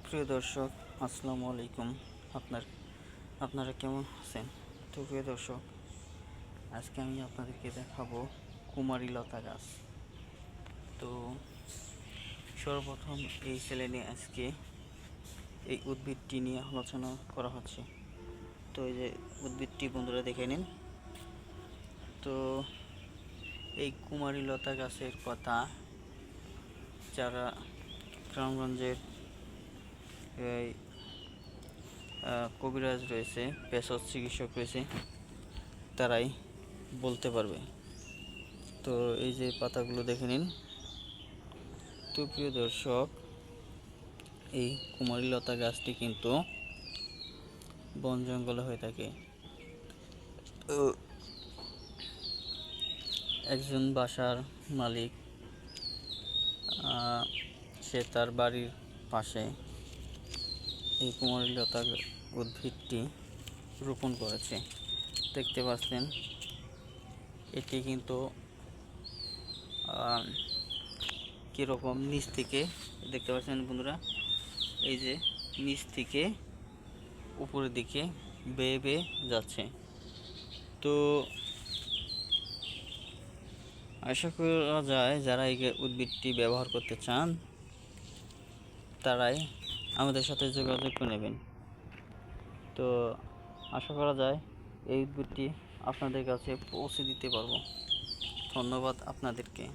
প্রিয় দর্শক, আসসালামু আলাইকুম। আপনারা কেমন আছেন? তো প্রিয় দর্শক, আজকে আমি আপনাদেরকে দেখাবো কুমারী লতা গাছ। তো সর্বপ্রথম এই চ্যানেলে আজকে এই উদ্ভিদটি নিয়ে আলোচনা করা হচ্ছে। তো এই যে উদ্ভিদটি বন্ধুরা দেখে নিন। তো এই কুমারী লতা গাছের পাতা যারা গ্রামগঞ্জের এই কবিরাজ রয়েছে, ভেষজ চিকিৎসক রয়েছে, তারাই বলতে পারবে। তো এই যে পাতাগুলো দেখে নিন। তো প্রিয় দর্শক, এই কুমারী লতা গাছটি কিন্তু বন জঙ্গলে হয়ে থাকে। তো একজন বাসার মালিক সে তার বাড়ির পাশে এই কুমারী লতা উদ্ভিদটি রোপণ করেছে। দেখতে পাচ্ছেন, এটি কিন্তু কীরকম নিচ থেকে দেখতে পাচ্ছেন বন্ধুরা, এই যে নিচ থেকে উপরের দিকে বেয়ে বেয়ে যাচ্ছে। তো আশা করা যায় যারা এই উদ্ভিদটি ব্যবহার করতে চান তারাই আমাদের সাথে যোগাযোগ করে নেবেন। তো আশা করা যায় এই উদ্ভিদটি আপনাদের কাছে পৌঁছে দিতে পারবো। ধন্যবাদ আপনাদেরকে।